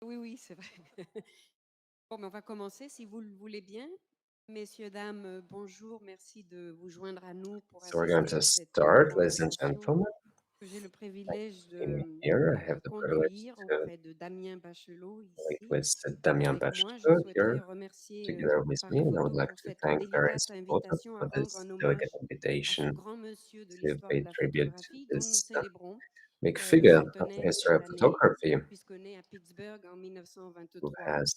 Oui, oui, c'est vrai. Bon, mais on va commencer si vous le voulez bien. Messieurs, dames, bonjour. Merci de vous joindre à nous pour So we're going assister to à cette start, ladies and conversation gentlemen. que j'ai le Thank privilège you for being de here. I have the privilege conduire to auprès de Damien Bachelot meet ici. with Damien Avec moi, je Bachelot souhaiterais here remercier together with me, d'appareil and I would photo like pour to cette thank Paris délicate Photo invitation à for rendre this un delicate hommage à ce invitation grand monsieur de to l'histoire de pay la tribute to photographie dont nous this célébrons big le figure of the centenaire history cette of année, photography puisqu'on est à Pittsburgh en who 1923. has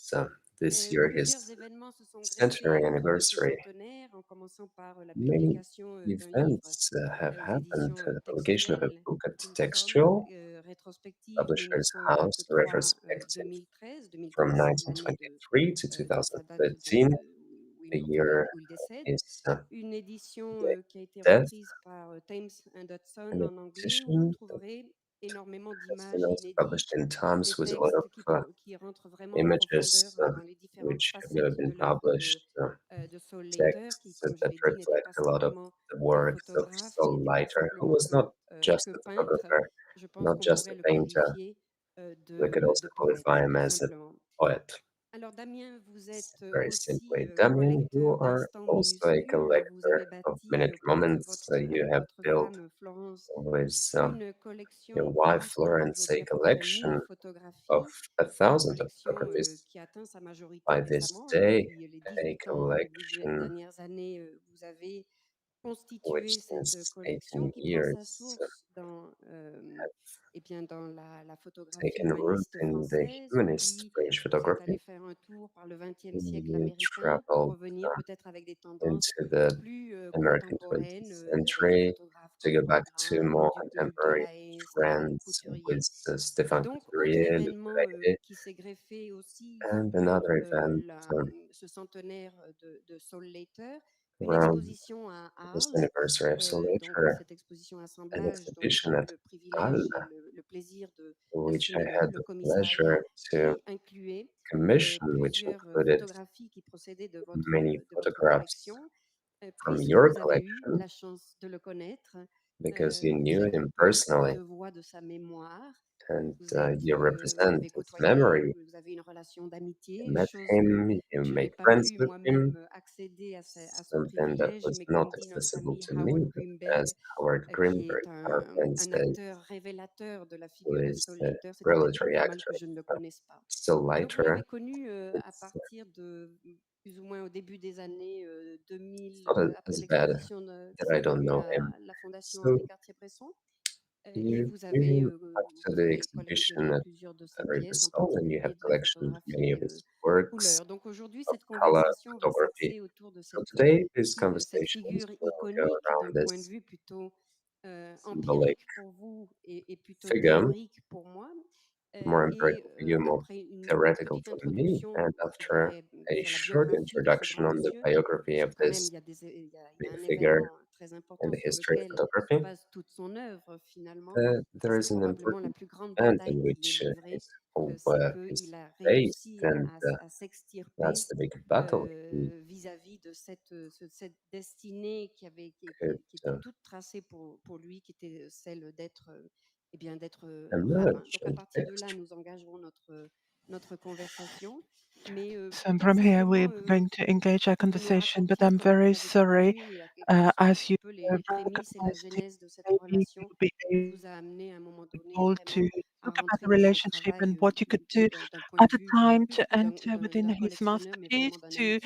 this year Plusieurs his événements se sont greffés centenary autour de ce anniversary. centenaire, en commençant par la Many publication d'un livre events have aux happened. éditions The publication of a textuelles, book at Princeton, Textual, rétrospective Publisher's House, retrospective 1923-2013. from 2013, c'est l'année 1923 to sa date 2013, the year où il décède. is Une édition the qui a été death, reprise par Thames and Hudson and the en anglais, où vous petition that trouverez énormément has been d'images also published inédites, in des Times with a lot textes of qui rentrent vraiment en profondeur images dans les différentes which have never facettes de been l'œuvre published, de Saul Leiter, qui, texts comme je that l'ai dit, n'était reflect pas a lot of simplement the un works of photographe, qui Saul n'était pas Leiter, who simplement was not just que a peintre. photographer, Je pense not qu'on just pourrait a le painter. qualifier We could also de qualify poète, him tout as a simplement. poet. Alors Damien, vous êtes Very aussi simply, Damien, you collecteur are d'instants also a minuscules. Vous avez collector of bâti miniature moments. You avec have votre built femme Florence with une your collection qui wife représente Florence a aujourd'hui à peu près 1000 collection of photographies, a une thousand of collection photographies qui a atteint sa majorité by this récemment, day, depuis les a 18 ans, les collection dernières années. Vous avez constitué which cette since collection 18 qui prend sa years source dans la photographie taken root humaniste in the française, humanist puis French vous êtes allé photography. faire un tour par le XXe siècle You américain pour traveled revenir peut-être avec des tendances into the plus American 20th contemporaines, avec des century photographes to comme go back to Morin, more Luc contemporary Delahaye, Stéphane trends with Couturier. Et Stéphane donc, autre Couturier, Luc événement Leiter, qui s'est greffé aussi and sur another event ce centenaire de Saul Leiter, une around exposition à this Arles. anniversary of Soul Donc, Leiter, cette exposition an assemblage dont j'ai exhibition eu at le Halle, privilège et le plaisir which I d'assumer had le the commissariat, pleasure to qui incluait commission, which plusieurs included photographies qui procédaient many de votre photographs collection, from puisque your vous avez eu collection la chance de le connaître. because you Vous knew êtes le him personally porte-voix de sa mémoire. and you Vous l'avez represent his côtoyé, memory. vous avez une relation You d'amitié, met chose que him, you je n'ai made pas friends pu with him, moi-même accéder à ce something that privilège, was mais not comme dit notre accessible ami to Howard me, but Greenberg, as Howard qui est Greenberg, our friend un says, acteur révélateur de la who figure de is Saul a Leiter. C'était peut-être pas relatory plus mal actor que je ne le of connaisse pas. Still Et donc, vous l'avez Leiter. connu à It's, partir de plus ou moins au début des années it's 2000, not après as bad l'exposition that qui I s'appelait don't know him. la Fondation So Henri Cartier-Bresson. Et you knew him after vous the avez exhibition collectionné at plusieurs de ses Henri pièces, en Besson, and you have particulier de la collectioned many photographie of his works couleur. Donc aujourd'hui, of cette color conversation va photography. s'axer autour So today, these de cette conversations figure will go iconique d'un around point de this vue plutôt symbolic empirique pour vous et plutôt figure, théorique pour moi. more empirical view, more Après une theoretical petite for me, introduction, and je after dirais, a sur la short biographie de ce introduction grand on the monsieur, biography of puisque quand même, this il y a big un figure événement très in important the sur history of lequel se photography, base toute son œuvre finalement, et there c'est is an probablement la important plus grande event bataille in qu'il ait which livrée, his whole c'est work qu'il is a based, réussi and à s'extirper that's the big battle he vis-à-vis de cette destinée qui could était toute tracée pour lui, qui était celle d'être d'être rabbin. emerge Donc à and partir de là, extract. nous engagerons notre conversation. Mais So peut-être from here, simplement we're going to engage our que vous nous conversation, but racontiez I'm comment very vous avez sorry. connu quelles sont un As petit you peu les prémices et la recognized it, genèse de cette maybe relation you'll be qui vous a amené à un moment donné able to vraiment à talk about rentrer the dans son relationship travail and what you could do d'un point at de the vue time plus to que enter within d'un his collectionneur, mais vraiment masterpiece, d'un to ami.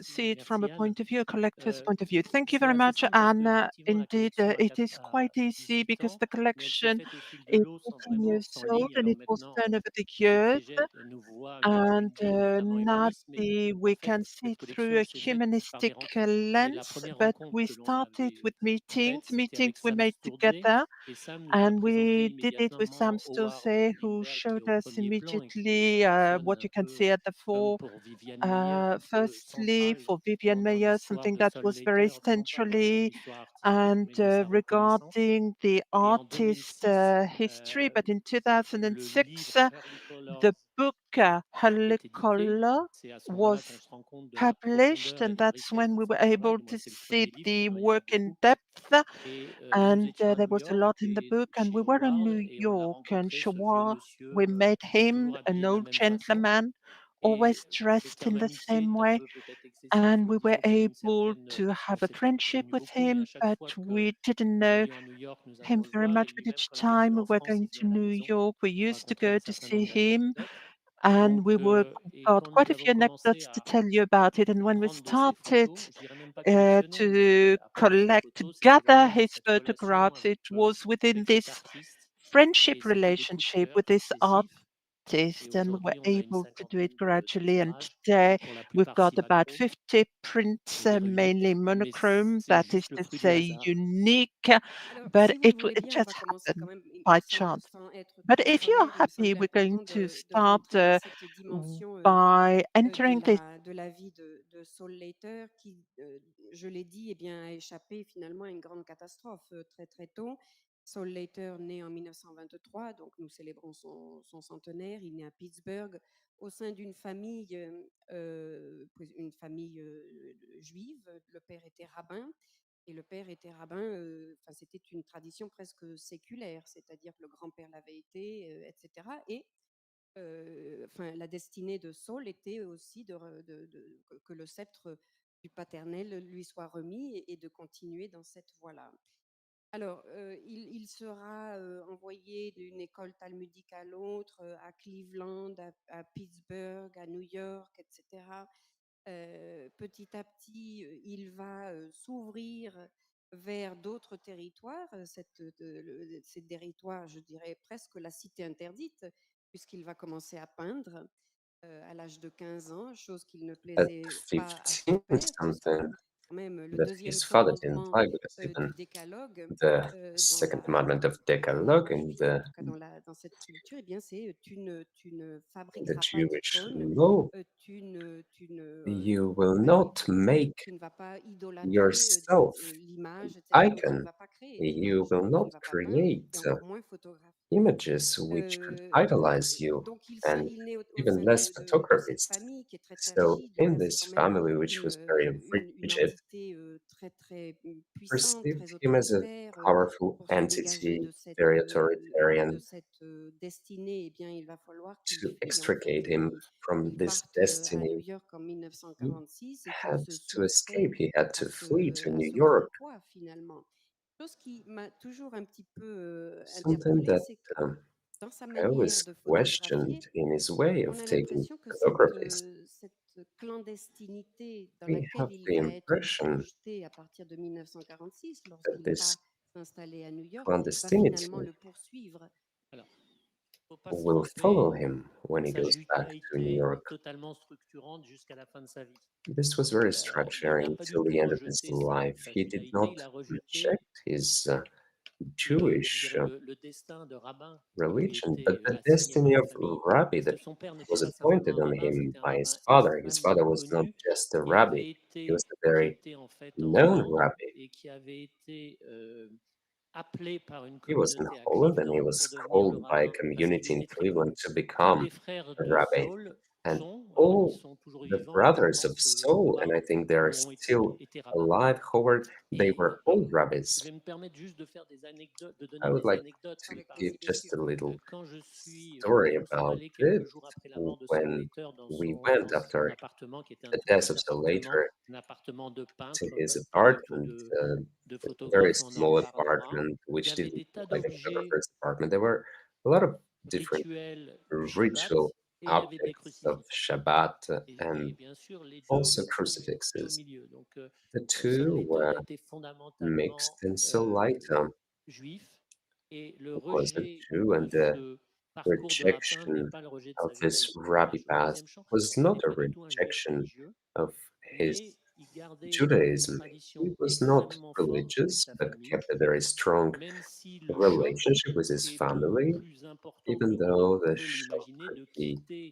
see it from a point of view, a collector's point of view. Thank you C'est very assez much, simple parce Anna. qu'effectivement la Indeed, collection it is a quite easy 18 because ans, the mais elle s'est collection faite au fil de is l'eau sans 18 vraiment years sans old ligne. and Alors it was maintenant, done over the ceux years. qui jettent nous voient un petit peu And une vieille, notamment not humaniste, mais en we fait, can see cette it through collection a s'est faite par des humanistic rencontres. Et la lens, première but rencontre we que l'on started avait with faite, c'était meetings avec we Sam made Sturge, together, et Sam nous a and présenté we did it with Sam immédiatement Howard Sturze, who Greenberg, qui est showed au us premier plan et qui est une immediately personne what un you can see peu at the comme fore, pour Viviane Meyer, firstly, for Vivian Mayer, something that was very centrally and regarding the artist history. But in 2006, the book Holocaust was published, and that's when we were able to see the work in depth. And there was a lot in the book, and we were in New York and Shoah. We met him, an old gentleman, always dressed in the same way, and we were able to have a friendship with him, but we didn't know him very much. But each time we were going to New York, we used to go to see him, and we were got quite a few anecdotes to tell you about it. And when we started to collect, gather his photographs, it was within this friendship relationship with this artist, and we were able to do it gradually. And today we've got about 50 prints, mainly monochrome, that is to say unique, Alors, but si vous le it, voulez it bien, on just va commencer quand happened même, by sans, chance. sans être But trop if you are sommaire, il me happy, semblait we're going important to de start rentrer dans cette dimension by entering this. de la vie de Saul Leiter, qui, je l'ai dit, eh bien, a échappé finalement à une grande catastrophe très très tôt. Saul Leiter, né en 1923, donc nous célébrons son centenaire. Il est né à Pittsburgh au sein une famille juive. Le père était rabbin. Et le père était rabbin, enfin, c'était une tradition presque séculaire, c'est-à-dire que le grand-père l'avait été, etc. Et enfin, la destinée de Saul était aussi que le sceptre du paternel lui soit remis et de continuer dans cette voie-là. Alors, il sera envoyé d'une école talmudique à l'autre, à Cleveland, à Pittsburgh, à New York, etc. Petit à petit, il va s'ouvrir vers d'autres territoires, ces territoires, je dirais presque la cité interdite, puisqu'il va commencer à peindre à l'âge de 15 ans, chose qu'il ne At plaisait pas à son 15 père, puisque something quand même le that deuxième his father didn't commandement like because du even décalogue, the dans second commandment of Decalogue en and juif, en tout cas dans cette culture, eh bien c'est tu ne the fabriqueras pas Jewish d'icônes, law, tu ne you will bah, not make tu ne vas pas idolâtrer yourself l'image, etc. Donc tu ne icon. vas pas créer You d'image, will tu ne not vas pas peindre et create encore moins photographier. images which could idolize you, Donc and il naît au even sein less de cette photographers. famille qui est très très So rigide. in Enfin, c'est this quand même family, which was very une rigid, entité très très puissante, perceived très him as a autoritaire. powerful Pour se dégager entity, very de authoritarian. cette destinée, eh bien, il va falloir qu'il To fuit en fait, extricate him from qu'il this parte à New destiny, York en he 1946 et qu'il had se to soustrait escape. He had to flee to New ce York. pourquoi finalement. Chose qui m'a toujours un petit peu Something interpellée, that c'est que dans sa I manière always de questioned photographier, in his way on of a taking l'impression que photographies. cette clandestinité dans We laquelle have il the va être impression projeté à partir de 1946, that lorsqu'il this part s'installer à New York, va finalement clandestinity le poursuivre. Alors, faut pas se will follow tromper, him when he sa goes back to New judaïté est York. totalement structurante jusqu'à la fin de sa vie. This was very Il n'a structuring pas du till the tout end of his rejeté life. sa He did judaïté, not il a rejeté reject his je Jewish dirais le destin de rabbin qui lui religion, but était the assigné par destiny la of famille, rabbi parce that que son père n'était was pas simplement appointed un on rabbin, him c'était un by rabbin his father. His father extrêmement was not connu just a rabbi, he was a very qui était en fait en known Hollande rabbi. et qui avait été appelé par une He was in communauté à Holland and he Cleveland was pour devenir le called by a rabbin, parce qu'il community in était très Cleveland connu. to Tous become les frères a de rabbi. Saul And alors ils all sont toujours the vivants, je brothers of pense, Saul, and Howard, I think they are ont still été rabbins. alive, Howard, they Et were all rabbis. je vais me permettre juste de faire des anecdotes, de I donner would des like anecdotes to Avec give parce plaisir. que just a little quand je suis, story nous sommes about allés it. quelques jours après la mort de Saul When Leiter we went dans son after appartement, qui était un the tout death petit of Saul appartement, later un appartement de to peintre, his pas du tout apartment, de a very photographe, on en small reparlera. apartment, Il y which avait didn't des tas look like a d'objets photographer's apartment. There were a lot of different rituels du Shabbat ritual et il y avait des objects of crucifix. Shabbat Et and bien sûr, les deux also vont s'inverser au crucifixes. milieu. Donc, The Saul two Leiter were était fondamentalement mixed, and Saul later juif et le was a rejet Jew, de and the ce parcours de rabbin n'est rejection pas le rejet de of sa this judaïté, première rabbi chose. past Deuxième chose, was ce not n'est a pas du tout un juif rejection religieux, of his mais il gardait une Judaism. He tradition was not extrêmement forte avec religious, sa but famille, kept a very strong même si le choc relationship with his est beaucoup family, plus important even pour lui, on though the peut shock l'imaginer, could de be quitter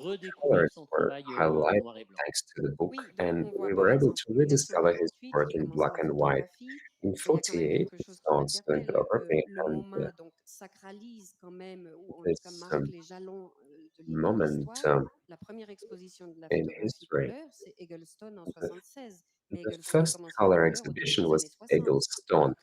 redécouvrir colors son were travail highlighted en noir et blanc. thanks to the book, Oui, donc and on voit we par were able exemple to en rediscover his 1948, work il in commence black la and white. photographie. in Mais il y a quand même 48, quelque he chose qui starts doing m'interpelle. photography, Le and MoMA donc sacralise quand même, ou en tout cas this marque les jalons de moment l'histoire. La première exposition de la in photographie history. couleur, c'est Eggleston en The, 76. Mais the Eggleston first commence à être color couleur au début exhibition des was années 60. Eggleston, Donc,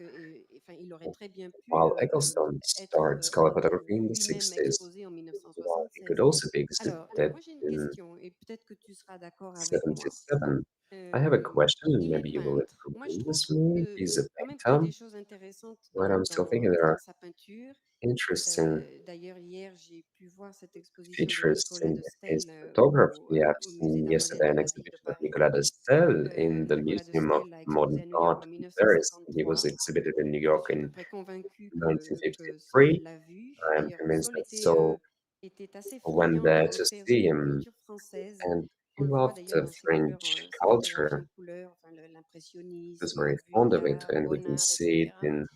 enfin, il aurait très bien pu while Eggleston être starts color photography in the lui-même 60s, exposé en while it 1976. could also be Alors, exhibited moi j'ai une in question et peut-être que tu seras d'accord avec moi. 77. I have a question, and Il est maybe you will peintre. Moi, je agree trouve with me. He's a quand même qu'il y a painter, des choses intéressantes but I'm still thinking there dans are sa peinture. interesting D'ailleurs, hier, j'ai pu voir cette exposition de features Nicolas in de his Staël photography. I've au Musée seen d'art moderne yesterday de an la ville de exhibition of Paris. Nicolas de Staël in the Nicolas de Museum of Staël a exposé Modern à New York Art en in Paris. He was 1953. exhibited in New Je York suis à peu in près convaincue que Saul 1953. l'a vu. I'm D'ailleurs, convinced Saul that Saul était assez went friand there de to faire see jouer la him, peinture française. and he On le voit loved d'ailleurs the dans ses couleurs, French ses photographies en culture. couleur, enfin, He was l'impressionnisme, very fond of it, Vuillard, and we can Bonnard, see it etc. in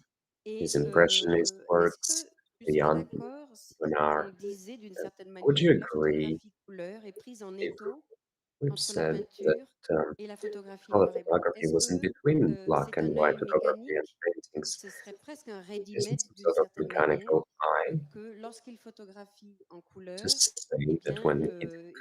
his Et impressionist est-ce works que tu serais beyond d'accord si on Bonnard. disait d'une certaine Would manière you que la agree photographie couleur est prise en if étau we've entre la said that peinture et la photographie en color noir et blanc? photography Est-ce was in que between black c'est and un white œil photography and mécanique? paintings? Ce serait presque un Is it ready-made some d'une sort of certaine manière mechanical eye que lorsqu'il photographie en to couleur, eh say that bien, when he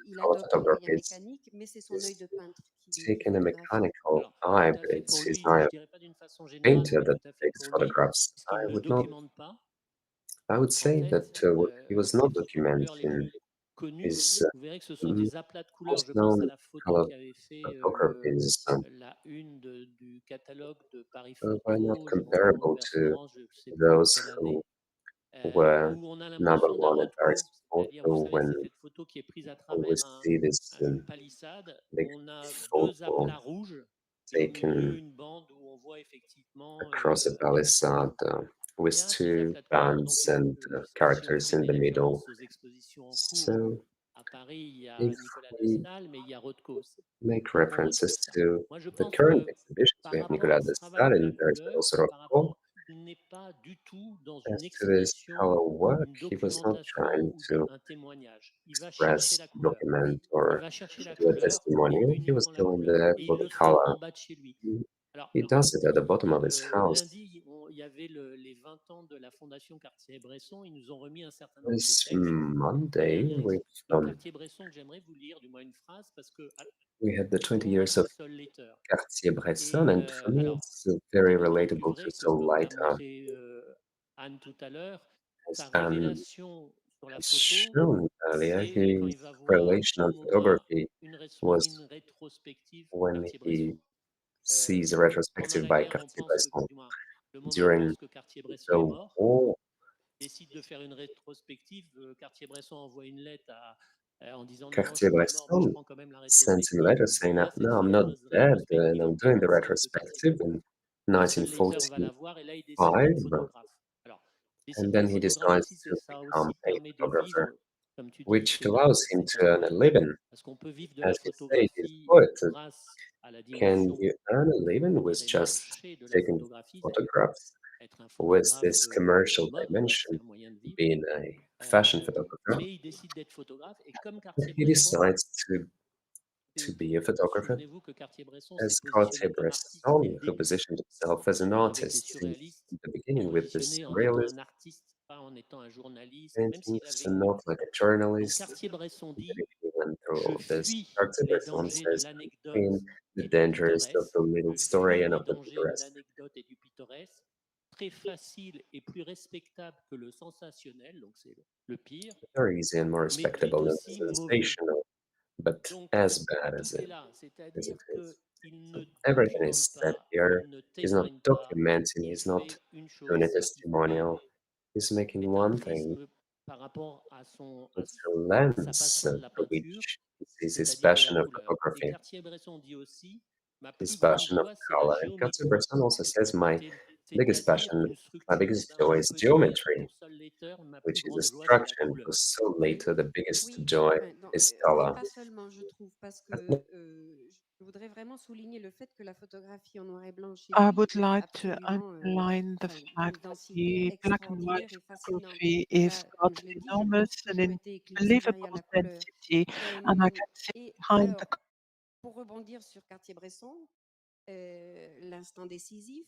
il color adopte un moyen photography mécanique, mais c'est son œil is de peintre qui taken a photographie. mechanical Alors, eye, tout but à fait it's pour his lui, eye je of dirais pas d'une façon générale, painter mais that tout à fait takes pour lui, photographs. puisqu'il ne I le would not. documente pas. I would En say that fait, what he was les not photos couleurs les documenting plus connues, is vous verrez que ce sont des aplats de couleurs. most Je pense à known la photo color qui avait fait photographies la une du catalogue de Paris were not Photo, éventuellement comparable vers to Florence, je ne sais plus en those quelle who année, were où on a number l'impression d'un one at Paris road-coup, c'est-à-dire, vous photo savez, when c'est cette photo qui est prise à we travers see this une palissade. big On a deux photo aplats rouges et au milieu taken une bande où on voit effectivement across a les couleurs. palisade Il y with a ces two aplats de couleurs. Donc, bands and si on characters fait in des the middle. références aux expositions en cours, So à Paris, il y a if Nicolas de we Staël, mais il y a Rothko aussi. make Donc, on references retrouve ça. to Moi, je the pense current que exhibitions, par we have rapport à Nicolas ce de travail de la Staël, there's couleur, also par rapport, Rothko. il n'est pas du tout dans une As to this expression, color work, une he was not documentation trying ou to un témoignage. Il va chercher express, la couleur. document, Il or va chercher la do a couleur et testimonial. He was uniquement la still in couleur. the Et il book le fait color. en bas de chez lui. He Alors, he does it at the bottom of his house. lundi, il y avait les 20 ans de la Fondation Cartier-Bresson. Ils nous ont remis un certain nombre de This textes. Il y a Monday, un with extrait de Cartier-Bresson que j'aimerais vous lire, du moins une phrase, parce que we had the pour 20 moi, years c'est of Saul Leiter. Cartier-Bresson, Et and for me, alors, it's c'est very d'autant plus relatable to vrai que, Saul comme l'a Leiter, montré Anne tout à l'heure, as sa Anne révélation sur la has photo, shown earlier. c'est quand il His va voir revelation au on MoMA photography une was rétrospective when he Cartier-Bresson. sees a Pendant retrospective la by guerre, on pense que, Cartier-Bresson du moins, le MoMA during pense que Cartier-Bresson est the mort, war. décide de faire une rétrospective. Cartier-Bresson envoie une lettre en disant non, non, je suis pas mort, mais je Cartier-Bresson prends quand même la sent him a rétrospective. letter Et saying, il y a cette "No, I'm not fameuse dead, and rétrospective en I'm doing the 45 de retrospective Cartier-Bresson. in Et Saul Leiter va la 1945." voir et là, il décide d'être photographe. Alors, décide And d'être then he photographe decides aussi, to ça become aussi a permet de photographer, vivre, comme tu dis, which poète, allows him c'est un to earn a poète, living. parce qu'on peut vivre de la As you say, he's a photographie poet. grâce à la Can dimension, you earn a living on with dirait, just marché de la taking photographie, c'est-à-dire photographs être un with photographe this commercial de mode, voilà, c'est dimension, un moyen de vivre. being a fashion photographer? Mais il décide d'être photographe et comme He Cartier-Bresson, decides to be a photographer. souvenez-vous que Cartier-Bresson s'est As positionné comme artiste dès le Cartier-Bresson, who début, positioned himself as an avec les artist in surréalistes. the Il s'est beginning with this positionné en étant realist un artiste, pas en étant un journaliste, même s'il a paintings and vécu. not like a Donc journalist. Cartier-Bresson In the dit, beginning, he went je through this. fuis les Cartier-Bresson dangers de says, l'anecdote between the et du dangers of pittoresque, the little je story fuis and les of the dangers de picturesque. l'anecdote et du pittoresque, très facile et plus respectable que le sensationnel, donc c'est le pire, Very easy and more mais tout respectable than the aussi mauvais. sensational, but Donc as bad tout est là, as c'est-à-dire it is. qu'il So ne everything documente is said pas, here. il ne He's not témoigne pas, documenting, il he's not fait une doing a chose, c'est qu'il fait testimonial. He's making one thing. pétantrisme par rapport à It's a sa lens passion de la through peinture, which he sees his c'est-à-dire de la passion of couleur. Et photography, Cartier-Bresson dit aussi, ma his plus grande passion of joie, c'est la color. And géométrie. Cartier-Bresson also says, my biggest C'est-à-dire passion, une my structure. Eh biggest ben moi, joy je is peux dire geometry, pour Saul Leiter, ma plus which is a grande joie, c'est la structure. And for couleur. so Oui, later, the biggest oui, joy enfin, is mais color. pas seulement, je trouve, parce But que je voudrais vraiment souligner le fait que la photographie en noir et blanc chez I lui would est like to absolument, underline the enfin, d'une fact that densité the black and white extraordinaire et fascinante. photography Il is a, got comme je an l'ai dit, je enormous pense, and toujours été éclipsé derrière unbelievable la couleur. density, and I can see Et behind the alors, pour rebondir sur Cartier-Bresson, l'instant décisif,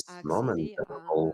this à moment, accéder the à, whole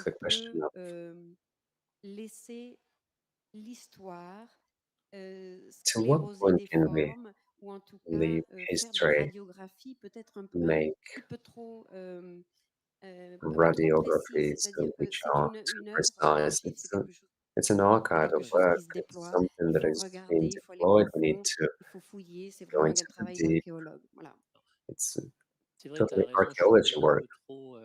qu'on good question peut, of laisser l'histoire, to what scléroser point des can we formes ou en tout cas, leave faire des history, radiographies peut-être un make petit peu trop, trop précises. radiographies C'est-à-dire que which c'est are too une œuvre precise? narrative, c'est quelque chose It's an archive of quelque chose qui work. se It's déploie. something Il that faut is being regarder, il faut aller deployed. We need profond, to il faut fouiller. C'est go vraiment un into the travail deep. d'archéologue. Voilà. It's C'est vrai que tu totally as raison, je suis archaeology peut-être un work. peu trop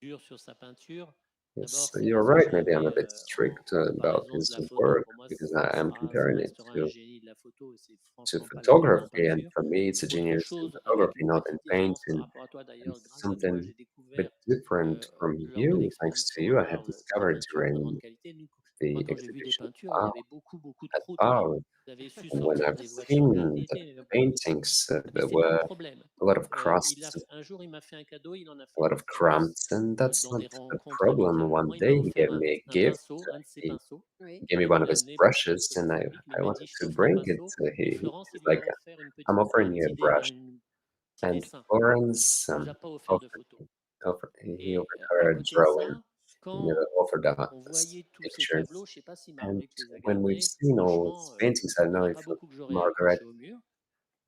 dur sur sa peinture. Yes, D'abord, c'est you're parce que right. je Maybe I'm a l'avais bit en strict about comparaison de his la photo. work Pour moi, because I am ça comparing it restera un génie de la photo et c'est to franchement pas le cas en photography, and peinture. for me, it's a Autre genius in chose, avec photography, une not petite in différence par painting. rapport à toi And d'ailleurs, grâce à toi, something j'ai a bit découvert different from lors de you, thanks to l'exposition you, à I have Arles, ta discovered peinture de grande during qualité. Moi, the quand j'ai vu des exhibition peintures, il y avait beaucoup de at croûte. Arles. Vous avez su And when sortir I've des voitures de grande seen the qualité. paintings, Et there c'est pas un were problème. a lot of crusts, Un jour, il m'a fait un cadeau, il en a a fait lot une of expérience crumbs, and that's dans not des a rencontres problem. amicales. One Moi, il m'a day he offert gave me a un gift. pinceau, un de ses He pinceaux. Oui. gave me one Il of l'a his amené pour brushes, exposer and au I, public, mais I il m'a wanted dit, je to t'offre un bring it. pinceau. Et He's Florence, il lui like, a offert I'm offering un you a petit, brush. petit And dessin. Florence Il nous a pas offert de offered, photos. he Et offered à her a côté de drawing, ça, you quand offered on us voyait tous ces pictures. tableaux, je ne sais pas si And Marguerite les a when we've gardés. seen all Franchement, his paintings, I don't il n'y know en a if pas beaucoup que j'aurais Margaret, accroché au mur.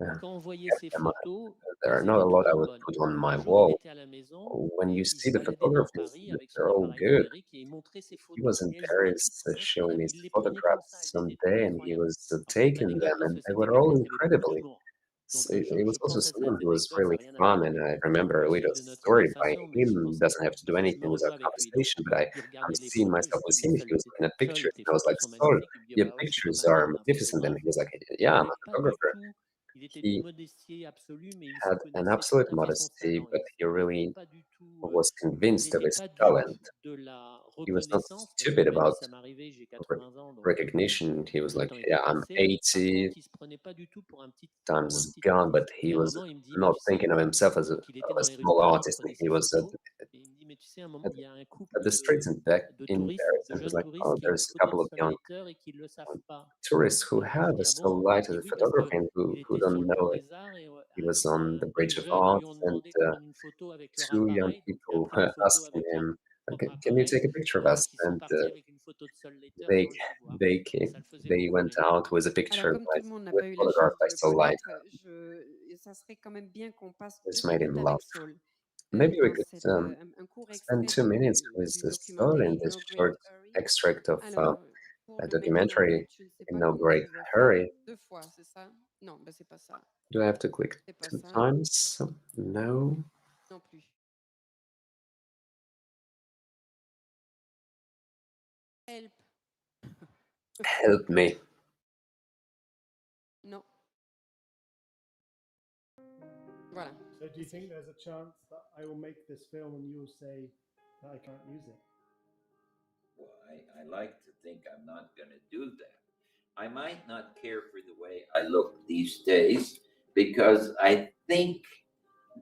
uh, Quand on voyait kept ces them. photos, There are elles not étaient a lot I toutes would bonnes. put on my Un jour, il wall. était à la maison When you et il see se the baladait dans photographies, Paris avec son they're all appareil good. numérique et il montrait ses He was photos. in Et elles étaient Paris toutes showing incroyables. his Il les prenait comme ça et photographs elles étaient someday, and he incroyables. was Alors, c'était taking un them, gars qui and se they c'était were quelqu'un all qui avait beaucoup incredibly. d'humour. Donc, It was je also pense à someone cette who was anecdote, ça really n'a rien à voir fun, avec and I remember le a fil little de notre story by conversation, mais je him. pense Doesn't have to do je me anything with our rejoins avec lui. Donc, conversation, but il I'm regardait les seeing photos, myself with il him. He seul, was looking at seul, pictures, tes and I was photos like, sont "Sorry, magnifiques. Il me dit, your bah oui, je suis pictures comme un are homme, un magnificent." And photographe. he was like, Il "Yeah, I'm n'avait a pas du photographer." tout, il était d'une He modestie absolue, mais il had an connaissait tout absolute à fait son modesty, talent. but he Il n'était really pas du tout, was il convinced of n'était his pas dupe talent. de la He was not reconnaissance, parce qu'il stupid m'a dit, about ça m'est arrivé, j'ai re- 80 ans, donc recognition. He was le like, temps était "Yeah, I'm passé. Par 80, contre, il se prenait pas du tout times pour un is petit gone," but artiste. he Et à un was moment, il me dit, mais not tu sais, thinking of himself as donc il était a dans les rues de small Paris, il artist. prenait He ses was photos, et il me dit, mais tu sais, à un moment, at, il y a un at couple the streets de in touristes, Paris, de and he was jeunes like, touristes "Oh, qui ont there's a photo de couple of Saul young Leiter et qui ne le savent pas. tourists who Alors je have dis, a ah soul bon? Il me light as dit a oui, parce photography que and il who était sur don't le pont know it." des Arts et He was on the deux Bridge of jeunes Art, lui ont and demandé de prendre une photo avec leur two young appareil. Donc il a people pris une were photo asking avec leur him, propre "Can you appareil. take a picture of Et us?" donc ils sont And partis avec une photo de Saul Leiter they sans le savoir. they Et came, ça le faisait they beaucoup went rire. out with a Alors, picture comme tout le monde n'a with pas eu la photographed chance de by le Soul Light. connaître, ça serait quand même bien qu'on passe This 2 made him minutes avec laugh. Saul, Maybe we dans could un court spend extrait 2 minutes with du the story in documentaire this No Great short Hurry. extract of Alors, pour a le mettre en documentary route, je ne sais in pas No comment Great je dois faire. Hurry. 2 fois, c'est ça? Non, ben, c'est pas ça. Do I have to click C'est pas 2 ça. times? No. Non plus. Help. Help me. Non. Voilà. So do you think there's a chance that I will make this film and you will say that I can't use it? Well, I like to think I'm not going to do that. I might not care for the way I look these days because I think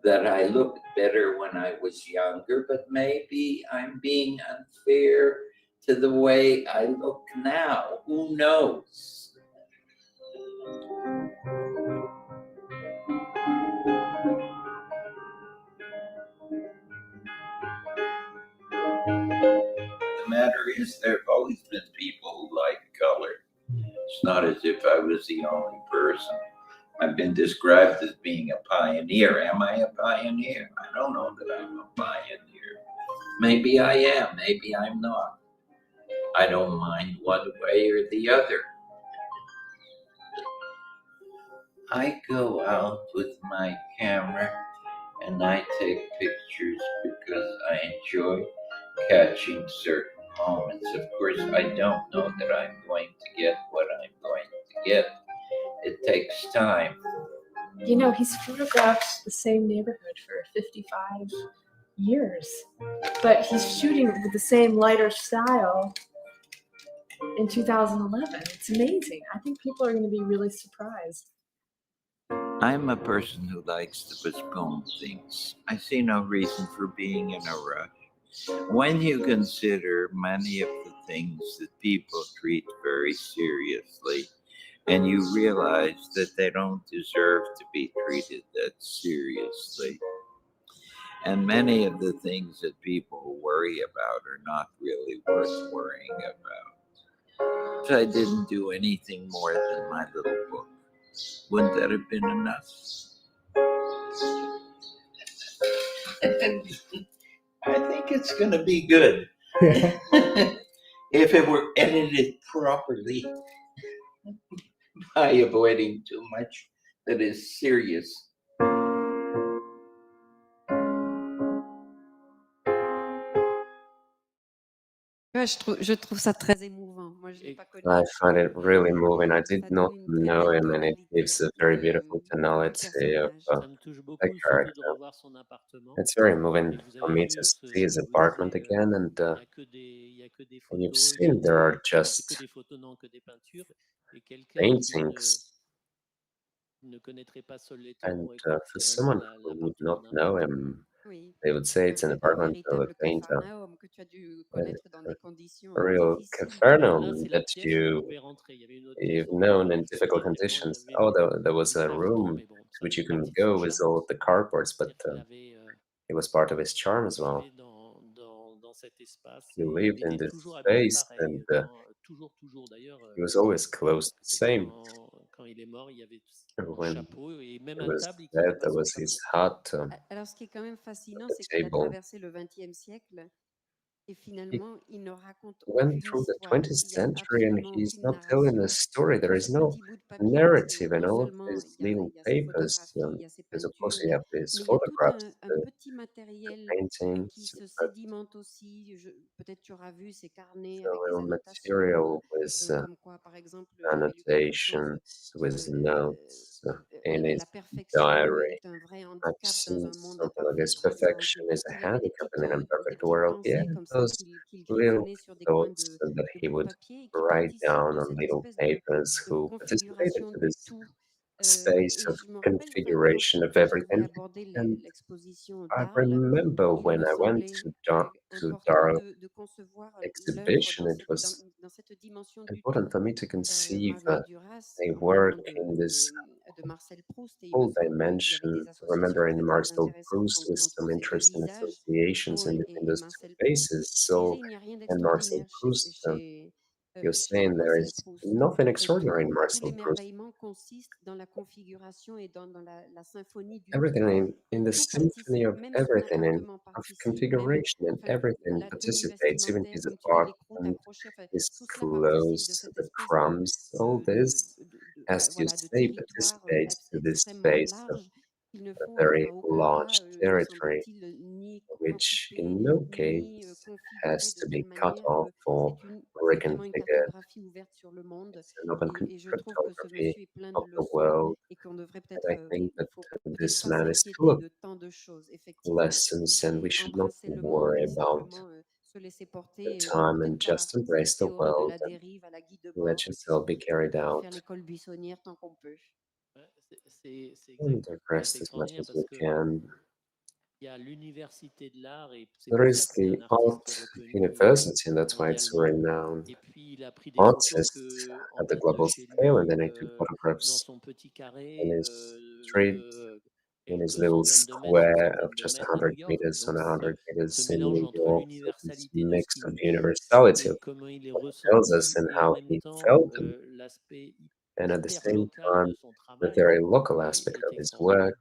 that I looked better when I was younger, but maybe I'm being unfair to the way I look now. Who knows? The matter is, there have always been people who like color. It's not as if I was the only person. I've been described as being a pioneer. Am I a pioneer? I don't know that I'm a pioneer. Maybe I am, maybe I'm not. I don't mind one way or the other. I go out with my camera and I take pictures because I enjoy catching certain moments. Of course, I don't know that I'm going to get what I'm going to get. It takes time. You know, he's photographed the same neighborhood for 55 years, but he's shooting with the same lighter style in 2011. It's amazing. I think people are going to be really surprised. I'm a person who likes to postpone things. I see no reason for being in a rush. When you consider many of the things that people treat very seriously, and you realize that they don't deserve to be treated that seriously, and many of the things that people worry about are not really worth worrying about. So I didn't do anything more than my little book. Wouldn't that have been enough? I think it's going to be good. if it were edited properly by avoiding too much that is serious. Ouais, je trouve ça très émouvant. Moi, je l'ai Et pas connu, I find it really moving. I did ça not donne une très know belle him, and it gives tonalité a very beautiful au tonality of personnage. ça me touche the beaucoup, surtout de character. revoir son appartement. It's very Et moving vous for avez me vu to ce see ce his que je vous apartment disais, again, il y a que des and you've photos, seen there are c'est que just des photos, non, que des peintures. Et quelqu'un qui paintings. ne connaîtrait pas Saul Leiter And pourrait croire que for c'est vraiment someone who would l'appartement not d'un know peintre. him, Oui, they would say it's an un apartment of a véritable painter, capharnaüm que tu as dû a, connaître dans des conditions, a real difficiles. Ben là, Capernaum c'est la that pièce où on pouvait rentrer. Il y avait une autre pièce you've où on pouvait known in difficult rentrer. Avant, il y conditions. avait Oh, there was du a carton, room mais bon, to ça which you faisait can partie de son go with charme. all the cardboards, but C'est-à-dire qu'il avait, it was part of his charm as il well. avait dans cet espace He et il lived in était this toujours habillé space, pareil. and Toujours d'ailleurs, he was always close the same. quand il est mort, il y avait un When chapeau et même he à was table, il quittait dead, pas there son was his chapeau. hat Alors, ce qui est quand même at fascinant, the c'est qu'il a table. traversé le XXe siècle et He finalement, il ne raconte went aucune through the histoire. 20th Il y a century, and absolument he's aucune not telling a narration. story. There Tout is ce no petit bout de papier, narrative in non all of seulement these little il y a ses papers. photographies, il y a ses Because of course peintures, you have these mais il y a tout photographs, un the petit matériel qui paintings, se but sédimente aussi. Peut-être tu auras vu ces carnets the avec des real annotations, material with comme quoi, par exemple, j'avais lu quelque chose, annotations, with euh, notes in his la perfection diary. est un vrai I've handicap dans seen un monde something like imparfait, this. par exemple. Perfection is a Il avait handicap in an des imperfect petites world. Yeah, pensées comme ça those qu'il little griffonnait sur des coins thoughts that de he bout de would papier et qui write participent down de on cette little espèce papers de who participated configuration to du this tout. space Et of je me rappelle, enfin, configuration of quand j'avais everything. abordé And l'exposition I d'Arles, remember il when me I went semblait to important Darl de concevoir l'œuvre exhibition, it was dans cette dimension du tout. important for me to conceive Marguerite Duras, a au work moment in this de Marcel Proust, et il me whole semble qu'il y avait dimension. des I remember associations in très très Marcel intéressantes Proust with entre some ces deux interesting visages, associations Saul in those two Marcel Proust. faces, Il disait Saul il n'y a rien and Marcel d'extraordinaire Proust. You're chez saying there Marcel is Proust. nothing Et extraordinary in tout Marcel Proust. l'émerveillement consiste dans la configuration et dans la symphonie du tout. Everything in the Tout symphony participe, of même son everything, and appartement of participe, même configuration, and enfin, everything la tenue participates, even vestimentaire, his comme tu dis, les croûtes apartment, accrochées, enfin, his tout cela participe de clothes, cette the espèce crumbs, all this, enfin, as you voilà, de say, territoire participates to this extrêmement space of large qu'il ne a faut very à aucun cas, large me territory, semble-t-il, ni which couper, in no ni case configurer has de to telle be cut manière off que or c'est vraiment une reconfigured. cartographie ouverte sur le monde. It's an open Et je trouve que ce cryptography monsieur est plein de of the leçons world, et qu'on devrait and peut-être, I think il that faut peut-être this pas man is full s'inquiéter of de tant de choses, effectivement, lessons, and we et should not embrasser le monde worry et about simplement se laisser the porter, time peut-être and pas just embrace the théorie de world la and dérive à la guide de let bord, et puis yourself be surtout carried faire out l'école buissonnière tant qu'on peut. Ouais, c'est and ouais, c'est rest as much extraordinaire as parce we que can. il y a l'université de l'art et c'est There pour ça is que c'est un the artiste art reconnu university, and that's why it's so mondialement. renowned. Et puis il a pris des photos Artists que en at the bas de global chez scale, and lui, then I took dans photographs son petit in carré his street, de in his quelques little centaines de mètres ou square of centaines de just mètres à New 100 York. meters on Donc 100 ce meters in mélange New entre York. So this l'universalité de ce mix qu'il of vit universality et of comment il est what he tells us ressenti and et en how même he temps felt them, l'aspect and at the hyper same local de time, son the travail very local aspect est of his extraordinaire. work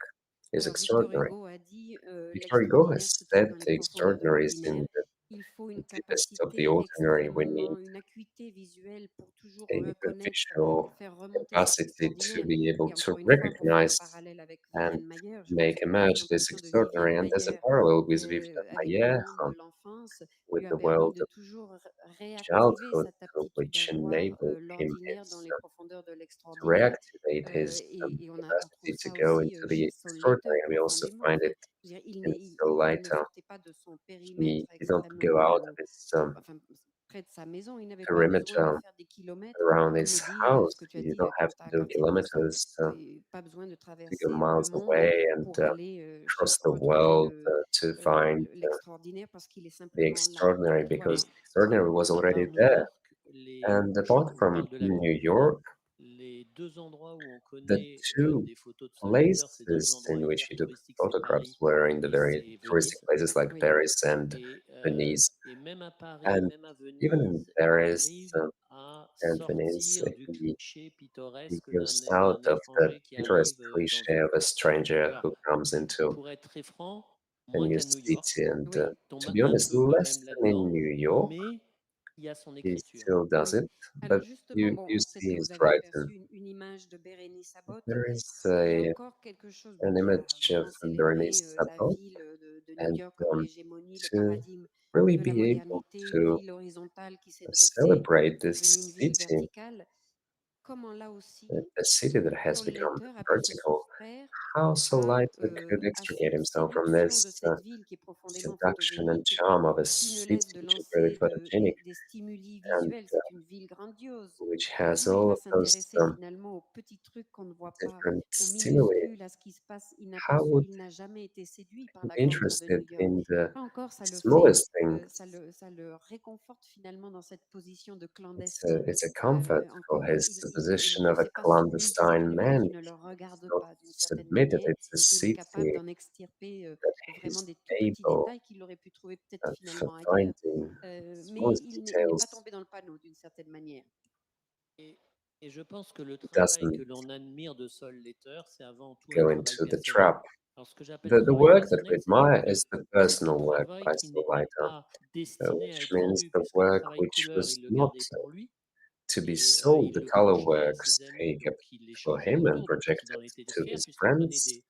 is Alors Victor extraordinary. Hugo a dit Victor Hugo l'extraordinaire has se trouve said dans les the profondeurs de extraordinary is in l'ordinaire. Il faut the une deepest of the capacité ordinary. We need extrêmement, une acuité visuelle pour toujours a good reconnaître et visual faire remonter cet capacity to extraordinaire. be able Et to encore une fois, pour faire un recognize parallèle avec and Viviane Mayer, je pense make que a la match this contemplation de extraordinary. Viviane And there's a Mayer parallel with Viviane avec le Mayer monde de l'enfance with lui a the permis world de of toujours réactiver childhood, cette aptitude à which voir enabled him l'ordinaire dans les profondeurs de to l'extraordinaire. reactivate his Et on trouve capacity to ça go aussi into chez the Saul Leiter extraordinary. We also profondément. find Enfin, it je veux dire, in Saul il ne Leiter. sortait pas de son périmètre He did not go extrêmement, out of his enfin, près de sa maison. Il n'avait pas besoin de perimeter faire des kilomètres. around Tu me his dis house. ce que tu as You dit don't have quand tu to as do quartier pour ça. kilometers Pas besoin de to go traverser le miles monde away and pour aller across the retrouver world to find l'extraordinaire parce qu'il est the simplement là. extraordinary, because Voilà. the extraordinary was À already part New there. York, And apart on from parle de la ville New de New York, York, les deux endroits où on the connaît two des photos de Saul Leiter, c'est deux places endroits in which hyper he took touristiques, c'est photographs Paris were in the et very c'est touristic Venise. places like Oui. Paris and Venice. Et même à Paris, And même à even in Venise, il Paris arrive à and Venice, sortir du he, cliché he pittoresque goes out d'un of the étranger qui picturesque arrive dans cliche une of a ville. stranger Alors, who comes into pour être très franc, a moins new qu'à New York, city. And Oui. to be un honest, peu quand less même than in là-dedans, New York, mais Il y a son he écriture. still does Oui. it, Alors but justement, you bon, you c'est ce see que his vous avez writing. aperçu, une image de Bérénice Abbott. There is Il y a a encore quelque chose, bon, an qui a image of vraiment célébré Bernice la Sappho, ville de New and York comme l'hégémonie, le to paradigme really de la be able modernité, une to ville horizontale qui s'est dressée, celebrate this devenue une ville city, verticale. Comment là aussi, a city that has Saul become Leiter a pu se vertical. soustraire How so à, Leiter could à extricate cette himself from séduction de this cette ville qui est profondément seduction and photogénique, charm of a qui ne city laisse de which is very lancer photogenic des stimuli and visuels. C'est une ville grandiose which has où il va all those s'intéresser finalement aux petits trucs qu'on ne voit pas, different aux stimuli. minuscules, à ce qui se passe How inaperçu. would Il n'a jamais été séduit par you la be grandeur de New interested York. in the Là encore, ça le fait, smallest things? ça le réconforte finalement dans cette position de clandestin. It's a comfort for his position of a C'est pas soumis, c'est clandestine une ville man. qui ne le regarde Not pas d'une certaine submitted. manière. It's a Il est capable city d'en extirper that vraiment he's des tout petits able détails qu'il aurait pu trouver peut-être of finalement ailleurs, finding mais smallest il n'est pas details. tombé dans le panneau d'une certaine manière. Et, et je pense que le It travail que doesn't l'on admire de Saul Leiter, c'est avant tout un go travail into the personnel. trap. Alors, ce que j'appelle The travail work that we personnel, c'est-à-dire admire que is the c'est un personal work travail by qui Saul n'était Leiter, pas destiné à which être means vendu, the puisque le work travail which couleur, was il le not gardait pour lui to be et sold. il The le color partageait à works ses he amis, donc kept il for l'échangeait him and autour, donc il projected en était to fier, his puisqu'il prenait friends,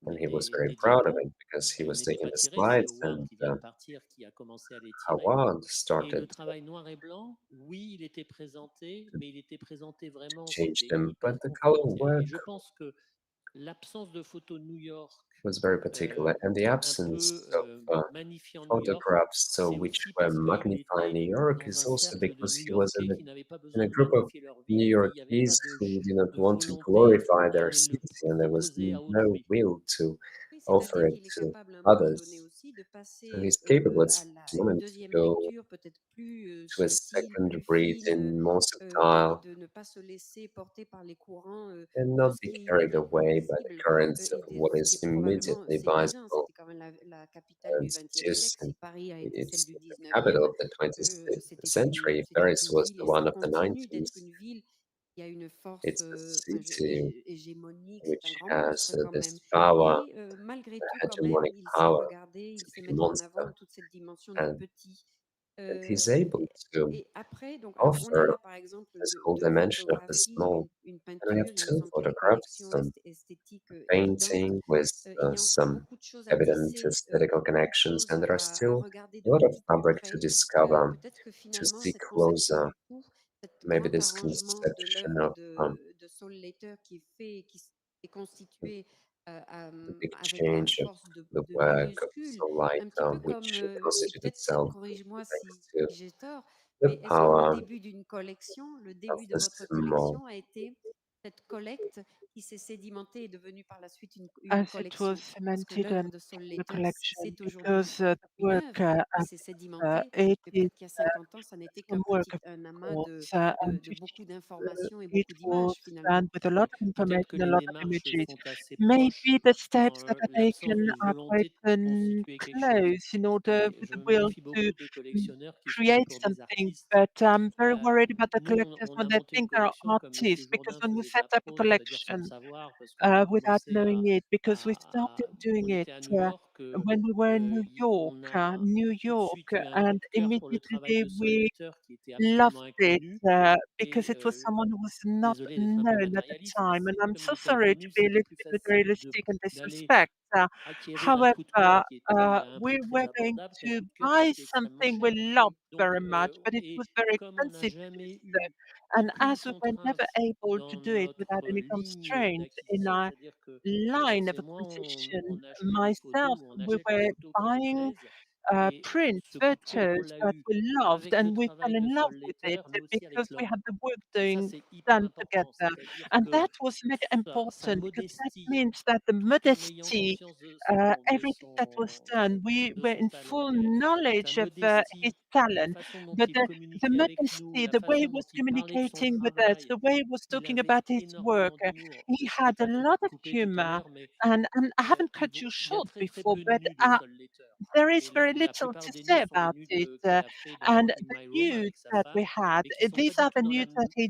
and he was very des proud of diapos. it because he Il was n'était taking pas the tiré, c'est slides, Howard and qui vient de partir qui a commencé à les tirer. Howard Et le started travail noir et blanc, oui, il était présenté, mais il était présenté to vraiment, change c'était them, hyper but the color confidentiel. Et work je pense que l'absence de photos de New York, was very particular, and the un absence peu of magnifiant New York, photographs c'est which aussi were parce qu'il magnifying était New York dans is un also cercle de because he was New-Yorkais qui n'avaient pas in besoin a de group of magnifier leur New ville et il n'y avait pas Yorkese who did not de want to volonté glorify their d'aller le city, and there was proposer à no autrui. will to Oui, offer c'est-à-dire it qu'il est to capable à un moment donné others. aussi de So passer he's capable at à this une moment to deuxième go lecture peut-être plus to a subtile, second plus fine, reading, more et subtle, de ne pas se laisser porter par les courants and de not ce be qui est carried immédiatement away by the visible currents of et de what ce qui is est probablement immediately séduisant. visible. C'était quand même la capitale And du XXe siècle. seducing. Si Paris a été celle It's du the 19e, capital of the 20th century. c'était Paris une was ville the et ça one of the continue d'être 19th. une ville qui a une force It's a city hégémonique. C'est un which grand has monstre quand même. this power, Et malgré tout, quand même, hegemonic il sait power. regarder, il It's a sait big mettre en monster, avant toute cette dimension du and petit. that Euh, he's able to et après, donc, alors on a offer là par exemple this whole deux dimension of the photographies, small. une And we have peinture. Il me two semble qu'il y a des photographs, connexions some esthétiques évidentes. painting with Il y a encore some beaucoup de choses à evident tisser, aesthetical beaucoup de connections, choses and there are à still regarder a de lot of beaucoup plus fabric to près. discover, Peut-être que to finalement, see cette conception closer. du coup, cet Maybe grand this arrangement de conception l'œuvre of de Saul Leiter qui est fait, est constitué the big avec la change of force the de work of minuscules, Soul Light, un petit peu comme, which et constituted peut-être itself corrige-moi thanks si to j'ai tort, the mais est-ce que le power début d'une collection, le of début de the votre small. collection a été cette collecte qui s'est sédimentée et est devenue par la suite une as it was collection? Parce que cemented l'œuvre and de Saul the Leiter, collection, c'est aujourd'hui because the une work œuvre qui of s'est sédimentée, it mais is peut-être qu'il y a 50 ans, ça n'était some qu'un work petit of un amas course, and de 50 beaucoup d'informations et it beaucoup was d'images finalement. done with a lot of Peut-être information, que a les lot of démarches images. sont assez proches Maybe the steps en that are l'absence taken de are quite volonté de constituer quelque chose. close in order Et with je the me will méfie to beaucoup des collectionneurs qui se prennent create pour des something. artistes. But I'm very worried about the Nous, collectors on when a they monté une think they're collection comme Monsieur artists, because Jourdain when we faisait de set la up a prose, c'est-à-dire sans le collection savoir, parce qu'on a without commencé knowing it, because we started doing on it était à New York, when we were in on a New tout de York, suite eu un coup and de cœur pour le travail immediately de Saul we Leiter qui était loved absolument it inconnu. because Et it was someone who was not désolé d'être un peu known at the matérialiste, mais time. And I'm comme il so n'était pas sorry to connu, be a c'était little plus bit facile materialistic in this d'aller respect. acquérir un coup de cœur However, qui était à un we prix très were going abordable qu'un to coup de cœur qui buy était extrêmement something we cher. loved Donc, very much, but it et was very comme on n'a expensive to do jamais so. eu And aucune as we were never contrainte able to dans do it without notre any ligne constraints in d'acquisition, our c'est-à-dire que line of Régis et moi, acquisition, on achetait des photos myself, ou on we achète des were photos qui nous buying plaisent. Et prints, ce coup de cœur, on photos l'a that eu we loved, avec le and we fell travail de in love Sol with it Leiter, mais aussi avec because we l'homme. had the work Et ça, doing c'est hyper done important. together. C'est-à-dire And que that was very sa important because that modestie, means that the tout en ayant modesty, conscience everything that was done, we de were son in talent. full Sa knowledge of his modestie, la talent. façon dont But il the communiquait avec nous, modesty, la the way he façon dont was il parlait de son communicating with us, travail, the way he was il talking avait about his work, énormément d'humour. he Je t'ai had a pas lot of coupé tout à humor. l'heure, mais And I haven't cut you il y a short très très before, peu de but nus de Sol Leiter. there is Et very la little plupart to des nus say sont des about nus it. qu'il a fait dans And In the My Room nudes avec sa that we femme, had, mais qui sont pas these du are tout the nudes that he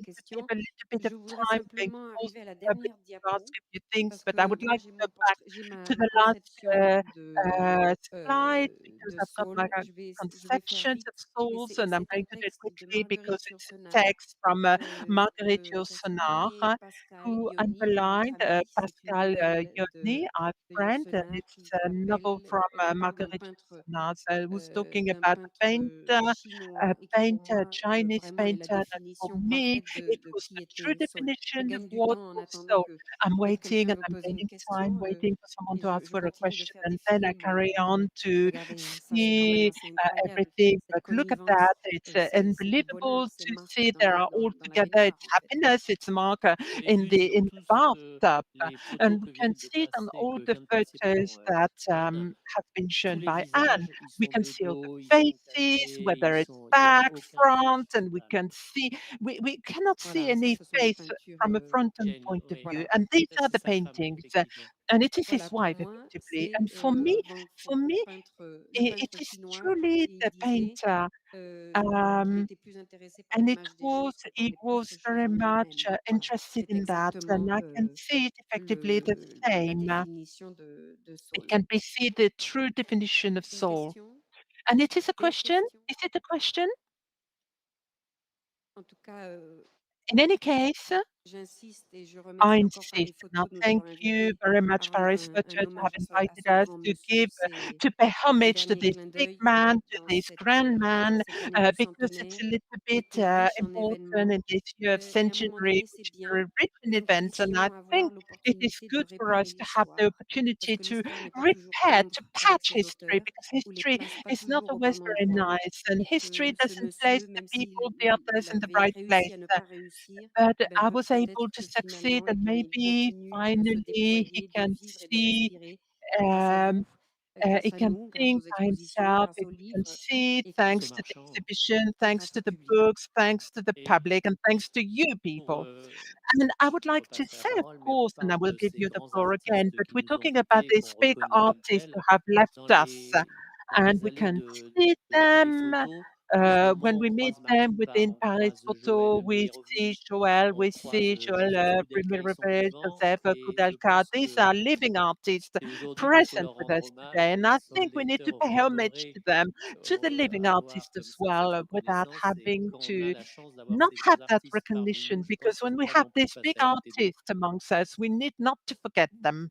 to give questions. a little bit of Je voudrais time to simplement enclose arriver à la a bit dernière to ask diapo a few things, parce but I que would moi like j'ai to go back j'ai to ma the last conception slide because de I've got my Saul. Je vais faire conceptions of vite, mais souls, and I'm c'est un going to do it texte de quickly because Marguerite it's a Yourcenar text from Marguerite qui a Yourcenar, souligné Pascal who Ioni, notre underlined ami. C'est une Pascal nouvelle Yoni, our de friend, and Yourcenar it's a novel from qui parle Marguerite Yourcenar, so who's talking about a chinois et qui pour painter, moi Chinese vraiment est la painter, and for définition me, parfaite it de was qui the true était Saul. Je definition of gagne du what temps en was attendant soul. que I'm peut-être waiting quelqu'un and veut I'm poser une remaining time question, waiting for someone et to ask je for a continue de question, faire and des then I films, carry on to regardez, ça c'est quand même see assez incroyable, everything. cette But look at that, connivence, it's c'est du unbelievable bonheur, c'est to Marc see they are all dans la together. baignoire, It's en fait. happiness. It's Mark Vous avez vu in the surtout bathtub, les photos and que we can viennent de see it on passer, all que the vient de passer, photos pardon, that Anne. have been Tous shown les by Anne. visages, ils We sont can see all égaux, the ils sont faces, taillés, whether it's il y a back, aucun front, clash and we total. can see we cannot see Voilà, ça any ce sont des face peintures, from a frontal Jane, point of oui, view. voilà. And these ça are c'est the sa femme, paintings, effectivement. and it is his Voilà, pour wife moi, effectively. c'est, And bon, for me, le it peintre is chinois truly et il the disait, painter. qu'il Um, était plus intéressé par and it l'image des was gestes que par he les was choses very en much elles-mêmes. Voilà, interested c'est in that, and exactement, I can see it effectively the la same. définition de It Saul. can be see the true definition of Une soul. question? And it is a Des question. questions? Is it a question? En tout cas, In any case, j'insiste et je I remercie encore par les insist. Now, photos de nous thank avoir you invités very à much, rendre Paris Butcher, un to have hommage à invited ce us grand to monsieur. give, C'est to pay un homage to dernier this clin big d'œil man, to dans this grand man, cette année du because it's a centenaire little qui bit était riche en important événements. in this year of Et à un moment century, donné, c'est which is bien very rich que in nous events. And I puissions avoir think it is l'opportunité de good for réparer us to have the l'histoire. Parce opportunity que to l'histoire n'est pas toujours repair, to tendre avec patch ses history, auteurs because ou les history place pas is not toujours au always bon very endroit. nice, and Et history que ce doesn't place monsieur, the même people, s'il the others in the avait right réussi place. à ne pas réussir, But eh ben, I was able peut-être to que succeed, finalement, eh and bien, il maybe continue de se finally he déployer, de can vivre et de see, respirer grâce à um, vous, grâce he à can nous, grâce aux think by expositions, himself, grâce if aux he can livres see, et Grâce aux thanks to the marchands. exhibition, thanks grâce to au the public. books, thanks to the Et public, and thanks to you pour, people. And I would je like to repasserai la say, of parole, mais on course, and I parle will de give ces you the grands floor again, artistes but qui we're nous ont talking about quittés, qu'on these big reconnaît comme artists tels, who have left dans us, dans and les we allées can see de Paris them. Photo. En ce moment, When on we meet croise them Martine Parr, within on Paris croise Photo, Joël we see Mirovitch, Joël, on we croise see Joseph Joël Kudelka, ils sont vivants Joseph et je Kudelka. pense These que are living artists c'est aujourd'hui qu'il faut present leur with rendre us hommage today, and et I Saul think we need Leiter to pay homage regarderait to them, to the living avoir artists comme as ça cette well, without reconnaissance. Et having quand on a to la chance d'avoir not ces have grands that artistes parmi nous, recognition, je pense because qu'il ne when faut we pas have non plus these big passer à côté d'eux. artists amongst us, we need not to forget them.